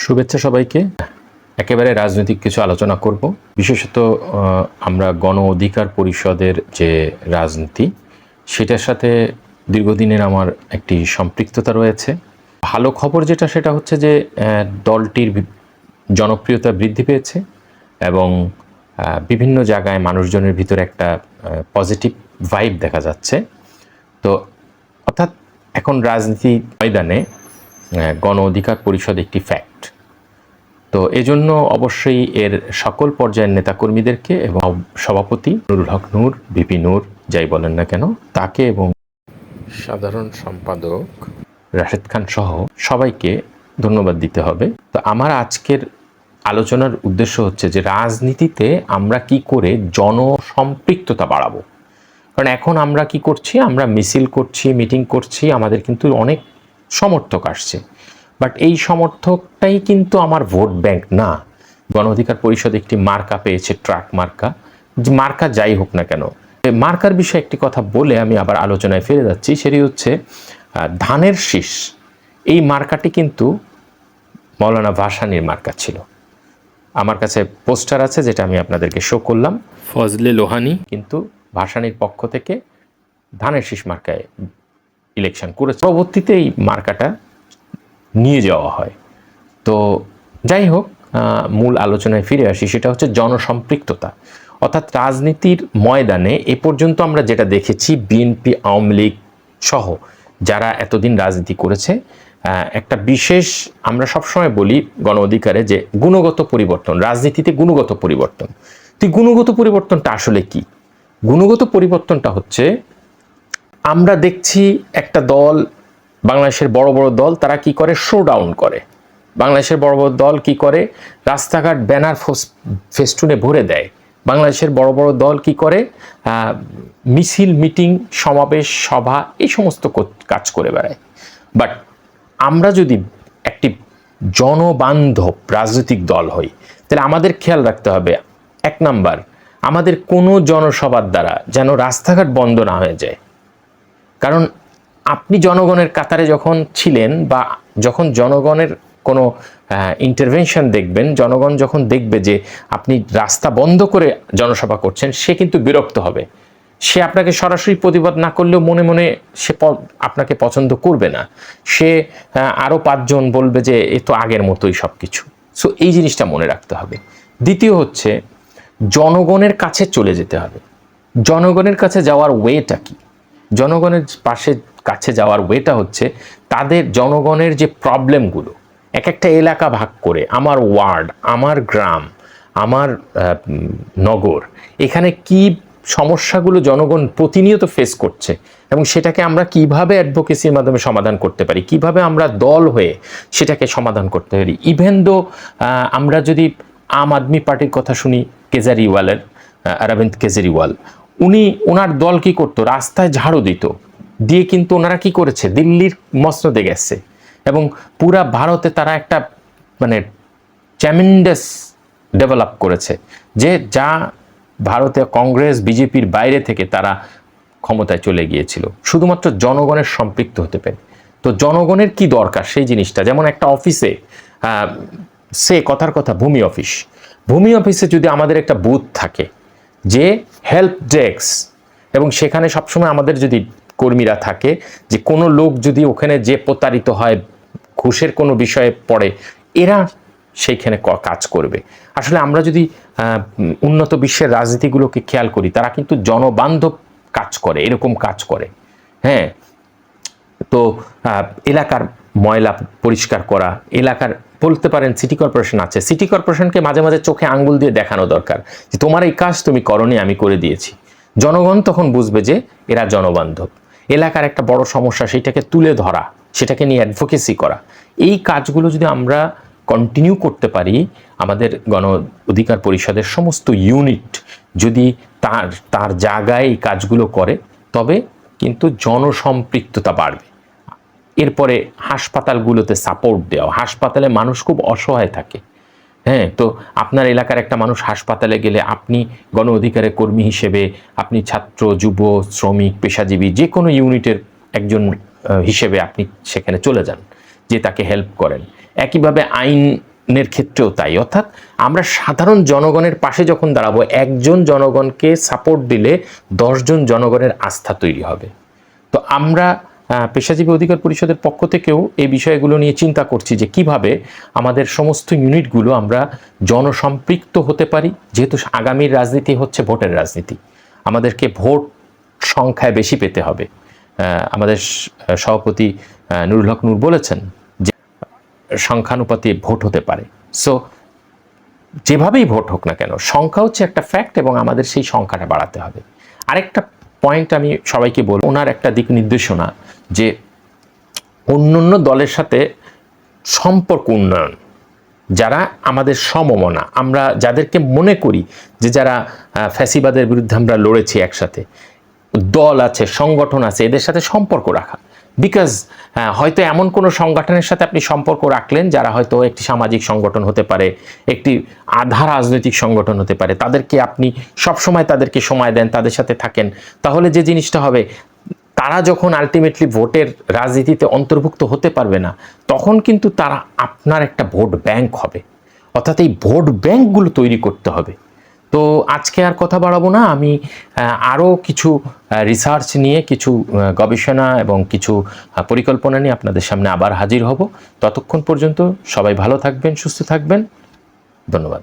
শুভেচ্ছা সবাইকে। একেবারে রাজনৈতিক কিছু আলোচনা করব। বিশেষত আমরা গণ অধিকার পরিষদের যে রাজনীতি, সেটার সাথে দীর্ঘদিনের আমার একটি সম্পৃক্ততা রয়েছে। ভালো খবর যেটা, সেটা হচ্ছে যে দলটির জনপ্রিয়তা বৃদ্ধি পেয়েছে এবং বিভিন্ন জায়গায় মানুষজনের ভিতরে একটা পজিটিভ ভাইব দেখা যাচ্ছে। তো অর্থাৎ এখন রাজনীতি ময়দানে গণ অধিকার পরিষদ একটি ফ্যাক্ট। তো এজন্য অবশ্যই এর সকল পর্যায়ের নেতাকর্মীদেরকে এবং সভাপতি নুরুল হক নূর, ভিপি নূর, যাই বলেন না কেন, তাকে এবং সাধারণ সম্পাদক রাশেদ খান সহ সবাইকে ধন্যবাদ দিতে হবে। তো আমার আজকের আলোচনার উদ্দেশ্য হচ্ছে যে রাজনীতিতে আমরা কি করে জনসম্পৃক্ততা বাড়াবো। কারণ এখন আমরা কি করছি, আমরা মিছিল করছি, মিটিং করছি, আমাদের কিন্তু অনেক সমর্থক আসছে, বাট এই সমর্থকটাই কিন্তু আমার ভোট ব্যাংক না। গণ অধিকার পরিষদ একটি মার্কা পেয়েছে, ট্রাক মার্কা। মার্কা যাই হোক না কেন, মার্কার বিষয়ে একটি কথা বলে আমি আবার আলোচনায় ফিরে যাচ্ছি। সেটি হচ্ছে ধানের শীষ। এই মার্কাটি কিন্তু মৌলানা ভাসানীর মার্কা ছিল। আমার কাছে পোস্টার আছে, যেটা আমি আপনাদেরকে শো করলাম। ফজলে লোহানী কিন্তু ভাসানীর পক্ষ থেকে ধানের শীষ মার্কায় ইলেকশন করেছে। পরবর্তীতে এই মার্কাটা নিয়ে যাওয়া হয়। তো যাই হোক, মূল আলোচনায় ফিরে আসি। সেটা হচ্ছে জনসম্পৃক্ততা। অর্থাৎ রাজনীতির ময়দানে এ পর্যন্ত আমরা যেটা দেখেছি, বিএনপি, আওয়ামী লীগ সহ যারা এতদিন রাজনীতি করেছে, একটা বিশেষ, আমরা সবসময় বলি গণ অধিকারে যে গুণগত পরিবর্তন, রাজনীতিতে গুণগত পরিবর্তন। তো গুণগত পরিবর্তনটা আসলে কি? গুণগত পরিবর্তনটা হচ্ছে, আমরা দেখছি একটা দল, বাংলাদেশের বড় বড় দল, তারা কি করে, শোডাউন করে। বাংলাদেশের বড় বড় দল কি করে, রাস্তাঘাট ব্যানার ফেস্টুনে ভরে দেয়। বাংলাদেশের বড় বড় দল কি করে, মিছিল, মিটিং, সমাবেশ, সভা, এই সমস্ত কাজ করে বেড়ায়। বাট আমরা যদি একটি জনবান্ধব রাজনৈতিক দল হই, তাহলে আমাদের খেয়াল রাখতে হবে, এক নাম্বার, আমাদের কোনো জনসভার দ্বারা যেন রাস্তাঘাট বন্ধ না হয়ে যায়। কারণ আপনি জনগণের কাতারে যখন ছিলেন, বা যখন জনগণের কোনো ইন্টারভেনশন দেখবেন, জনগণ যখন দেখবে যে আপনি রাস্তা বন্ধ করে জনসভা করছেন, সে কিন্তু বিরক্ত হবে। সে আপনাকে সরাসরি প্রতিবাদ না করলেও মনে মনে সে আপনাকে পছন্দ করবে না। সে আরও 5 জন বলবে যে এ তো আগের মতোই সব কিছু। সো এই জিনিসটা মনে রাখতে হবে। দ্বিতীয় হচ্ছে, জনগণের কাছে চলে যেতে হবে। জনগণের কাছে যাওয়ার ওয়েটা কি? জনগণের কাছে যাওয়ার ওয়েটা হচ্ছে, তাদের জনগণের যে প্রবলেমগুলো, এক একটা এলাকা ভাগ করে, আমার ওয়ার্ড, আমার গ্রাম, আমার নগর, এখানে কি সমস্যাগুলো জনগণ প্রতিনিয়ত ফেস করছে এবং সেটাকে আমরা কিভাবে অ্যাডভোকেসির মাধ্যমে সমাধান করতে পারি, কিভাবে আমরা দল হয়ে সেটাকে সমাধান করতে পারি। ইভেন দো আমরা যদি আম আদমি পার্টির কথা শুনি, কেজরিওয়ালের, অরবিন্দ কেজরিওয়াল, ওনার দল কি করতো, রাস্তায় ঝাড়ু দিত, দিয়ে কিন্তু ওনারা কি করেছে, দিল্লির মসনদে গেছে এবং পুরা ভারতে তারা একটা মানে ট্রেমেন্ডাস ডেভেলপ করেছে, যে যা ভারতে কংগ্রেস, বিজেপির বাইরে থেকে তারা ক্ষমতায় চলে গিয়েছিল শুধুমাত্র জনগণের সম্পৃক্ত হতে পারে। তো জনগণের কি দরকার সেই জিনিসটা, যেমন একটা অফিসে, সে কথার কথা ভূমি অফিসে যদি আমাদের একটা বুথ থাকে, যে হেল্প ডেস্ক, এবং সেখানে সবসময় আমাদের যদি কর্মীরা থাকে, যে কোনো লোক যদি ওখানে যে প্রতারিত হয়, ঘুষের কোনো বিষয়ে পড়ে, এরা সেইখানে কাজ করবে। আসলে আমরা যদি উন্নত বিশ্বের রাজনীতিগুলোকে খেয়াল করি, তারা কিন্তু জনবান্ধব কাজ করে, এরকম কাজ করে। হ্যাঁ, তো এলাকার ময়লা পরিষ্কার করা, এলাকার, বলতে পারেন সিটি কর্পোরেশন আছে, সিটি কর্পোরেশনকে মাঝে মাঝে চোখে আঙ্গুল দিয়ে দেখানো দরকার যে তোমার এই কাজ তুমি করনি, আমি করে দিয়েছি। জনগণ তখন বুঝবে যে এরা জনবান্ধব। এলাকার একটা বড় সমস্যা, সেটাকে তুলে ধরা, সেটাকে নিয়ে অ্যাডভোকেসি করা, এই কাজগুলো যদি আমরা কন্টিনিউ করতে পারি, আমাদের গণ অধিকার পরিষদের সমস্ত ইউনিট যদি তার জায়গায় এই কাজগুলো করে, তবে কিন্তু জনসম্পৃক্ততা বাড়বে। এরপরে হাসপাতালগুলোতে সাপোর্ট দেওয়া, হাসপাতালে মানুষ খুব অসহায় থাকে। হ্যাঁ, তো আপনার এলাকার একটা মানুষ হাসপাতালে গেলে, আপনি গণ অধিকারের কর্মী হিসেবে, আপনি ছাত্র, যুব, শ্রমিক, পেশাজীবী, যে কোনো ইউনিটের একজন হিসেবে আপনি সেখানে চলে যান, যে তাকে হেল্প করেন। একইভাবে আইন নির্বাচনের ক্ষেত্রেও তাই, অর্থাৎ আমরা সাধারণ জনগণের পাশে যখন দাঁড়াবো, একজন জনগণকে সাপোর্ট দিলে 10 জন জনগণের আস্থা তৈরি হবে। তো আমরা পেশাজীবী অধিকার পরিষদের পক্ষ থেকেও এই বিষয়গুলো নিয়ে চিন্তা করছি যে কিভাবে আমাদের সমস্ত ইউনিটগুলো আমরা জনসম্পৃক্ত হতে পারি। যেহেতু আগামীর রাজনীতি হচ্ছে ভোটের রাজনীতি, আমাদেরকে ভোট সংখ্যায় বেশি পেতে হবে। আমাদের সভাপতি নুরুল হক নূর বলেছেন যে সংখ্যানুপাতে ভোট হতে পারে। সো যেভাবেই ভোট হোক না কেন, সংখ্যা হচ্ছে একটা ফ্যাক্ট এবং আমাদের সেই সংখ্যাটা বাড়াতে হবে। আরেকটা পয়েন্ট আমি সবাইকে বলব, ওনার একটা দিক নির্দেশনা যে অন্য দলের সাথে সম্পর্ক উন্নয়ন, যারা আমাদের সমমনা, আমরা যাদেরকে মনে করি যে যারা ফ্যাসিবাদের বিরুদ্ধে আমরা লড়েছি একসাথে, দল আছে, সংগঠন আছে, এদের সাথে সম্পর্ক রাখা। বিকজ হয়তো এমন কোনো সংগঠনের সাথে আপনি সম্পর্ক রাখলেন যারা হয়তো একটি সামাজিক সংগঠন হতে পারে, একটি আধা রাজনৈতিক সংগঠন হতে পারে, তাদেরকে আপনি সবসময় তাদেরকে সময় দেন, তাদের সাথে থাকেন, তাহলে যে জিনিসটা হবে, তারা যখন আলটিমেটলি ভোটের রাজনীতিতে অন্তর্ভুক্ত হতে পারবে না, তখন কিন্তু তারা আপনার একটা ভোট ব্যাংক হবে। অর্থাৎ এই ভোট ব্যাংকগুলো তৈরি করতে হবে। তো আজকে আর কথা বাড়াবো না, আমি আরও কিছু রিসার্চ নিয়ে, কিছু গবেষণা এবং কিছু পরিকল্পনা নিয়ে আপনাদের সামনে আবার হাজির হব। ততক্ষণ পর্যন্ত সবাই ভালো থাকবেন, সুস্থ থাকবেন। ধন্যবাদ।